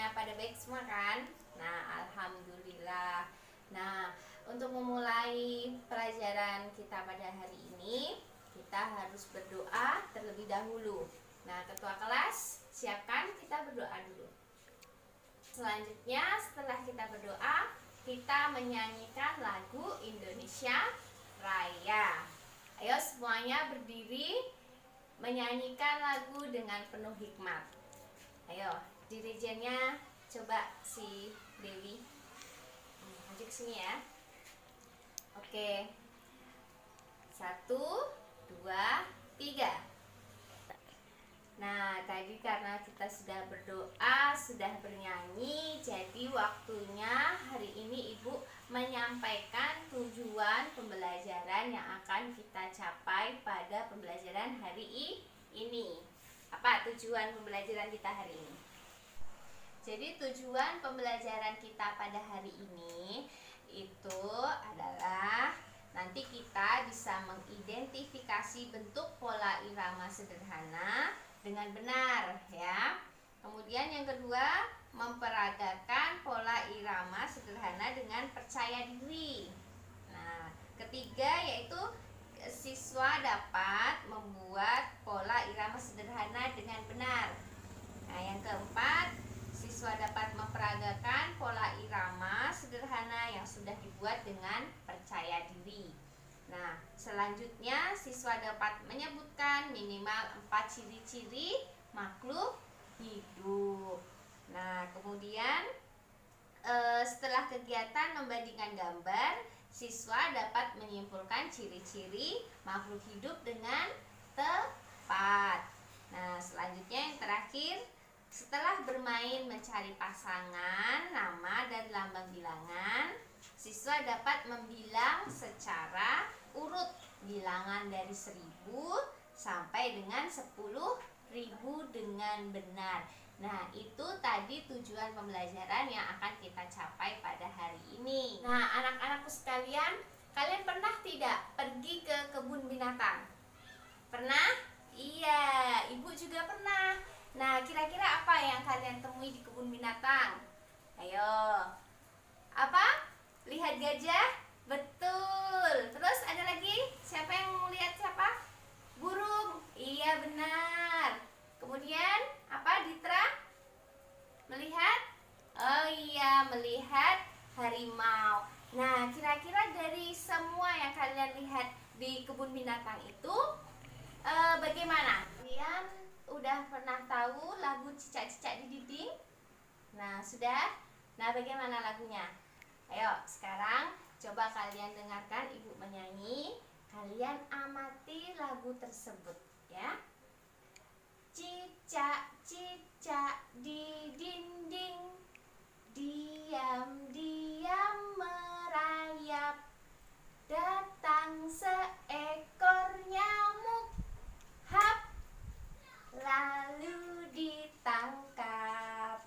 Semuanya pada baik semua kan? Nah, alhamdulillah. Nah, untuk memulai pelajaran kita pada hari ini, kita harus berdoa terlebih dahulu. Nah, ketua kelas, siapkan, kita berdoa dulu. Selanjutnya, setelah kita berdoa, kita menyanyikan lagu Indonesia Raya. Ayo semuanya berdiri menyanyikan lagu dengan penuh hikmat. Ayo, dirijennya coba si Dewi. Maju ke sini ya. Oke. 1, 2, 3. Nah, tadi karena kita sudah berdoa, sudah bernyanyi, jadi waktunya hari ini Ibu menyampaikan tujuan pembelajaran yang akan kita capai pada pembelajaran hari ini. Apa tujuan pembelajaran kita hari ini? Jadi tujuan pembelajaran kita pada hari ini itu adalah nanti kita bisa mengidentifikasi bentuk pola irama sederhana dengan benar ya. Kemudian yang kedua, memperagakan pola irama sederhana dengan percaya diri. Nah, ketiga yaitu siswa dapat membuat pola irama sederhana dengan benar. Nah, yang keempat, siswa dapat memperagakan pola irama sederhana yang sudah dibuat dengan percaya diri. Nah, selanjutnya siswa dapat menyebutkan minimal 4 ciri-ciri makhluk hidup. Nah, kemudian setelah kegiatan membandingkan gambar, siswa dapat menyimpulkan ciri-ciri makhluk hidup dengan tepat. Nah, selanjutnya yang terakhir, setelah bermain mencari pasangan, nama, dan lambang bilangan, siswa dapat membilang secara urut bilangan dari 1000 sampai dengan 10.000 dengan benar. Nah, itu tadi tujuan pembelajaran yang akan kita capai pada hari ini. Nah, anak-anakku sekalian, kalian pernah tidak pergi ke kebun binatang? Pernah? Iya, Ibu juga pernah. Nah, kira-kira apa yang kalian temui di kebun binatang? Ayo. Apa? Lihat gajah? Betul. Terus ada lagi? Siapa yang lihat siapa? Burung. Iya, benar. Kemudian apa, Ditra? Melihat? Oh iya, melihat harimau. Nah, kira-kira dari semua yang kalian lihat di kebun binatang itu bagaimana? Kalian udah pernah tahu lagu Cicak-Cicak di Dinding? Nah, sudah? Nah, bagaimana lagunya? Ayo, sekarang coba kalian dengarkan Ibu menyanyi. Kalian amati lagu tersebut ya. Cicak-cicak di dinding, diam-diam merayap, datang seekor nyamuk, hap, lalu ditangkap.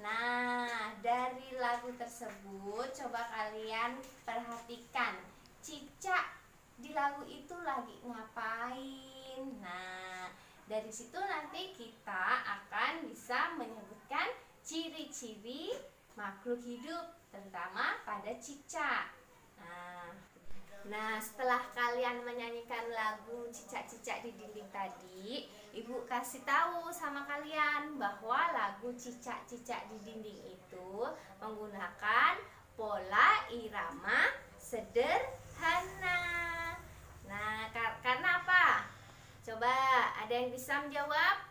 Nah, dari lagu tersebut coba kalian perhatikan cicak di lagu itu lagi ngapain. Nah, dari situ nanti kita akan bisa menyebutkan ciri-ciri makhluk hidup, terutama pada cicak. Nah, setelah kalian menyanyikan lagu Cicak-Cicak di Dinding tadi, Ibu kasih tahu sama kalian bahwa lagu Cicak-Cicak di Dinding itu menggunakan pola irama sederhana. Nah, karena apa? Coba ada yang bisa menjawab?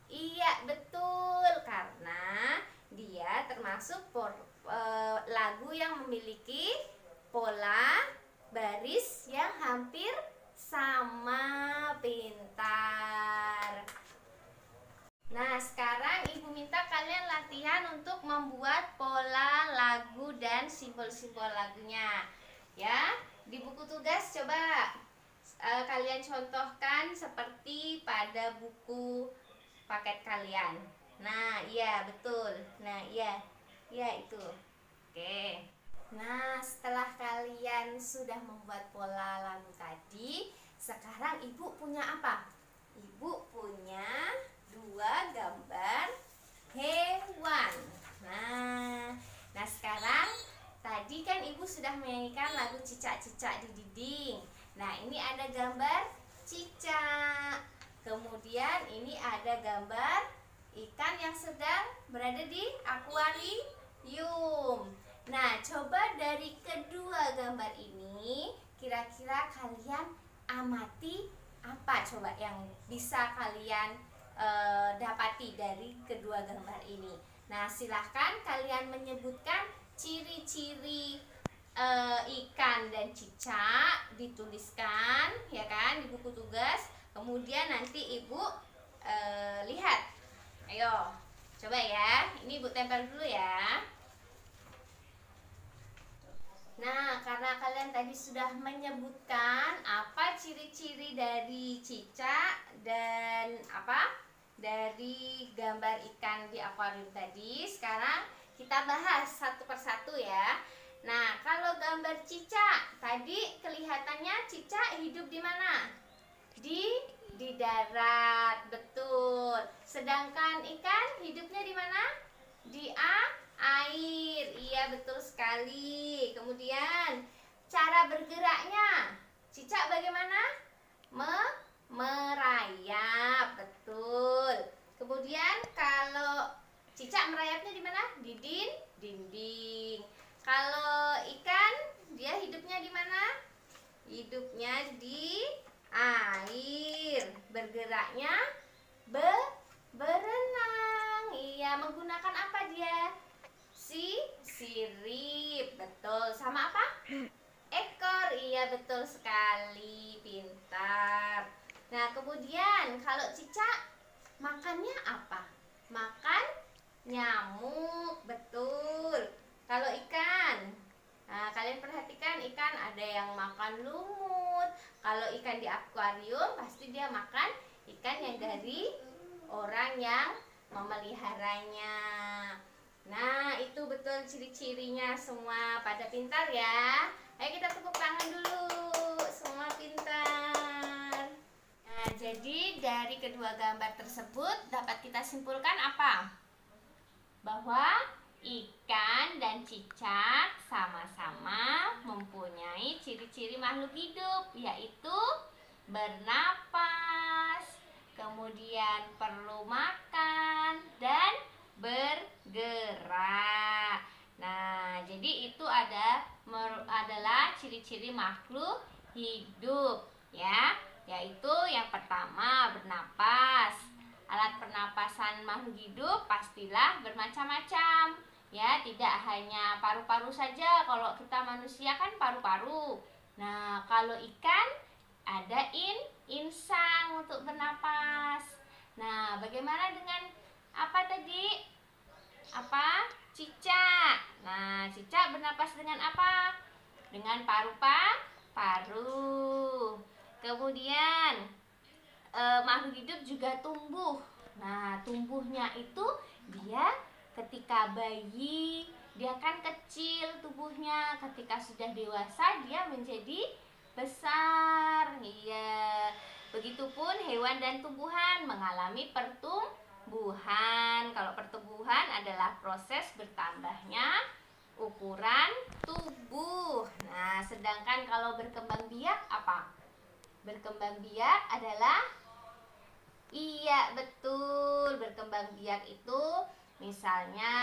Iya, betul. Karena dia termasuk lagu yang memiliki pola baris yang hampir sama. Pintar. Nah, sekarang Ibu minta kalian latihan untuk membuat pola lagu dan simbol-simbol lagunya. Ya, di buku tugas coba kalian contohkan seperti pada buku paket kalian. Nah, iya betul. Nah, iya itu. Oke. Nah, setelah kalian sudah membuat pola lagu tadi, sekarang Ibu punya apa? Ibu punya 2 gambar hewan. Nah, ini ada gambar cicak. Kemudian ini ada gambar ikan yang sedang berada di akuarium. Nah, coba dari kedua gambar ini, kira-kira kalian amati apa coba yang bisa kalian dapati dari kedua gambar ini. Nah, silahkan kalian menyebutkan ciri-ciri ikan dan cicak, dituliskan ya kan di buku tugas. Kemudian nanti ibu lihat. Ayo coba ya, ini ibu tempel dulu ya. Nah, karena kalian tadi sudah menyebutkan apa ciri-ciri dari cicak dan apa dari gambar ikan di akuarium tadi, sekarang kita bahas satu persatu ya. Nah, kalau gambar cicak tadi kelihatannya cicak hidup di mana? Di darat, betul. Sedangkan ikan hidupnya di mana? Di air. Iya, betul sekali. Kemudian cara bergeraknya, cicak bagaimana? Merayap, betul. Kemudian kalau cicak merayapnya di mana? Di dinding. Kalau ikan dia hidupnya di mana? Hidupnya di air. Bergeraknya berenang. Iya, menggunakan apa dia? Sirip, betul. Sama apa? Ekor. Iya, betul sekali. Pintar. Nah, kemudian kalau cicak makannya apa? Makan nyamuk, betul. Kalau ikan, nah kalian perhatikan ikan ada yang makan lumut. Kalau ikan di akuarium pasti dia makan ikan yang dari orang yang memeliharanya. Nah, itu betul ciri-cirinya semua. Pada pintar ya. Ayo kita tepuk tangan dulu. Semua pintar. Nah, jadi dari kedua gambar tersebut dapat kita simpulkan apa? Bahwa ikan dan cicak sama-sama mempunyai ciri-ciri makhluk hidup, yaitu bernapas, kemudian perlu makan, dan bergerak. Nah, jadi itu adalah ciri-ciri makhluk hidup ya, yaitu yang pertama bernapas. Alat pernapasan makhluk hidup pastilah bermacam-macam ya, tidak hanya paru-paru saja. Kalau kita manusia kan paru-paru. Nah, kalau ikan ada insang untuk bernapas. Nah, bagaimana dengan apa tadi? Apa? Cicak. Nah, cicak bernapas dengan apa? Dengan paru-paru. Kemudian makhluk hidup juga tumbuh. Nah, tumbuhnya itu dia ketika bayi dia kan kecil tubuhnya, ketika sudah dewasa dia menjadi besar. Iya. Begitupun hewan dan tumbuhan mengalami pertumbuhan. Kalau pertumbuhan adalah proses bertambahnya ukuran tubuh. Nah, sedangkan kalau berkembang biak apa? Berkembang biak adalah, iya betul, berkembang biak itu misalnya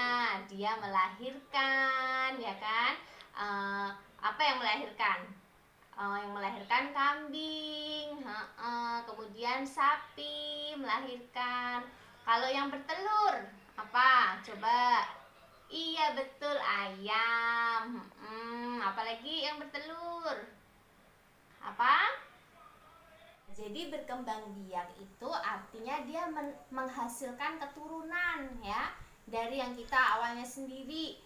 dia melahirkan, ya kan? Apa yang melahirkan? Yang melahirkan kambing, kemudian sapi melahirkan. Kalau yang bertelur apa? Coba. Iya betul, ayam. Apalagi yang bertelur? Apa? Jadi berkembang biak itu artinya dia menghasilkan keturunan ya. Dari yang kita awalnya sendiri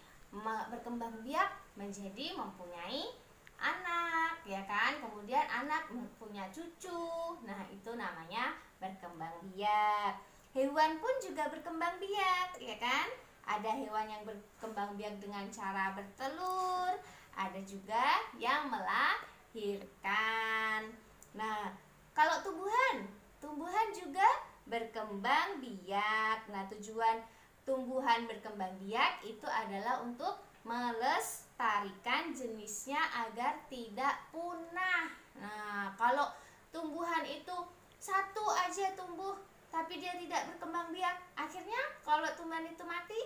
berkembang biak menjadi mempunyai anak ya kan. Kemudian anak punya cucu. Nah, itu namanya berkembang biak. Hewan pun juga berkembang biak ya kan. Ada hewan yang berkembang biak dengan cara bertelur, ada juga yang melahirkan. Nah, kalau tumbuhan juga berkembang biak. Nah, tujuan tumbuhan berkembang biak itu adalah untuk melestarikan jenisnya agar tidak punah Nah, kalau tumbuhan itu satu aja tumbuh tapi dia tidak berkembang biak, akhirnya kalau tumbuhan itu mati,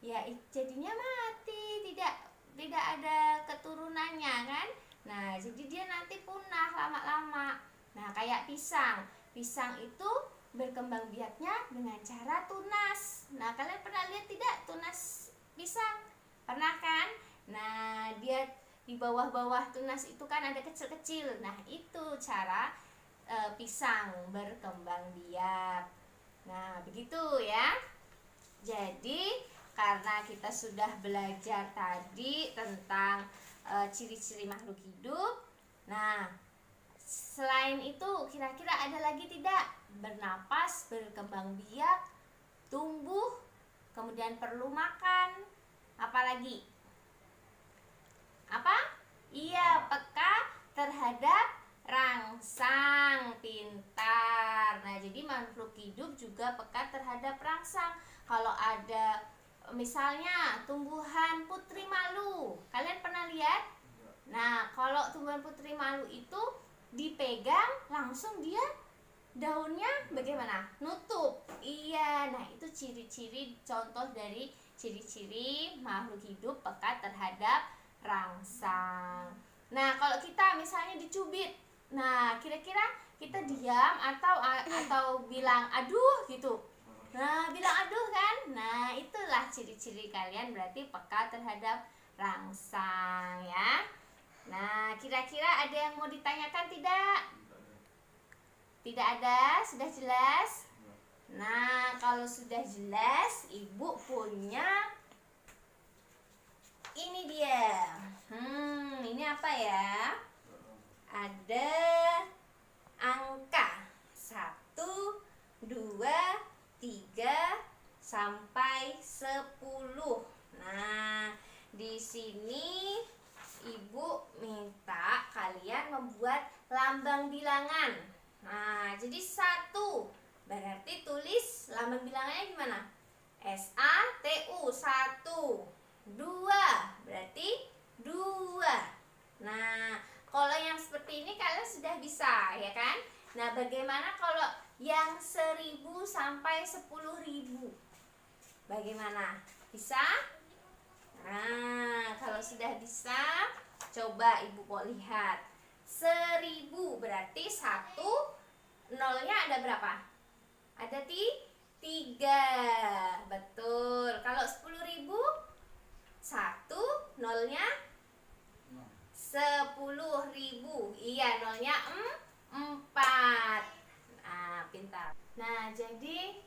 ya jadinya mati, tidak ada keturunannya kan. Nah, jadi dia nanti punah lama-lama. Nah, kayak pisang. Pisang itu berkembang biaknya dengan cara tunas. Nah, kalian pernah lihat tidak tunas pisang? Pernah kan? Nah, dia di bawah-bawah tunas itu kan ada kecil-kecil. Nah, itu cara pisang berkembang biak. Nah, begitu ya. Jadi, karena kita sudah belajar tadi tentang ciri-ciri makhluk hidup. Nah, selain itu kira-kira ada lagi tidak? Bernapas, berkembang biak, tumbuh, kemudian perlu makan. Apalagi? Apa? Iya, peka terhadap rangsang, pintar. Nah, jadi makhluk hidup juga peka terhadap rangsang. Kalau ada misalnya tumbuhan putri malu, kalian pernah lihat? Nah, kalau tumbuhan putri malu itu dipegang langsung dia daunnya bagaimana? Nutup. Iya, nah itu ciri-ciri contoh dari ciri-ciri makhluk hidup peka terhadap rangsang. Nah, kalau kita misalnya dicubit, nah kira-kira kita diam atau bilang aduh gitu. Nah, bilang aduh kan? Nah, itulah ciri-ciri kalian berarti peka terhadap rangsang ya. Nah, kira-kira ada yang mau ditanyakan tidak? Tidak ada, sudah jelas? Nah, kalau sudah jelas, Ibu punya ini dia. Ini apa ya? Ada angka 1, 2, 3 sampai 10. Nah, di sini Ibu minta kalian membuat lambang bilangan. Nah, jadi 1 berarti tulis lambang bilangannya gimana? SATU 1. 2 berarti 2. Nah, kalau yang seperti ini kalian sudah bisa ya kan? Nah, bagaimana kalau yang 1000 sampai 10.000? Bagaimana? Bisa? Nah, kalau sudah bisa, coba Ibu mau lihat. 1000 berarti 1, nolnya ada berapa? Ada 3. Betul. Kalau 10.000, 1, nolnya 10.000. Iya, nolnya 4. Nah, pintar. Nah, jadi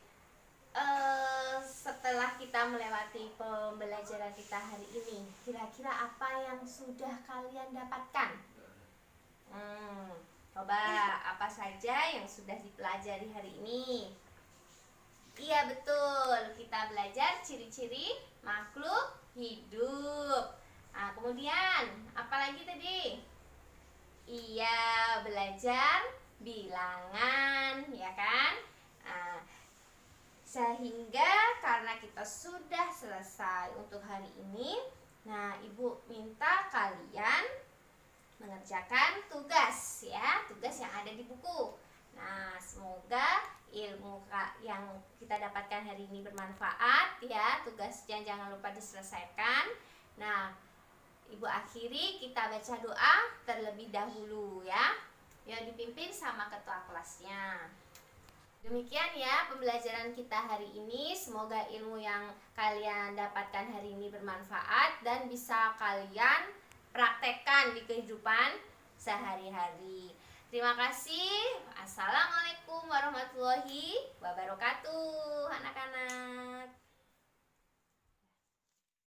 setelah kita melewati pembelajaran kita hari ini, kira-kira apa yang sudah kalian dapatkan? Coba apa saja yang sudah dipelajari hari ini? Iya, betul. Kita belajar ciri-ciri makhluk hidup. Nah, kemudian apa lagi tadi? Iya, belajar bilangan, ya kan? Nah, sehingga karena kita sudah selesai untuk hari ini, nah Ibu minta kalian mengerjakan tugas ya, tugas yang ada di buku. Nah, semoga ilmu yang kita dapatkan hari ini bermanfaat ya. Tugasnya jangan lupa diselesaikan. Nah, Ibu akhiri kita baca doa terlebih dahulu ya, yang dipimpin sama ketua kelasnya. Demikian ya pembelajaran kita hari ini. Semoga ilmu yang kalian dapatkan hari ini bermanfaat dan bisa kalian praktekkan di kehidupan sehari-hari. Terima kasih. Assalamualaikum warahmatullahi wabarakatuh, anak-anak.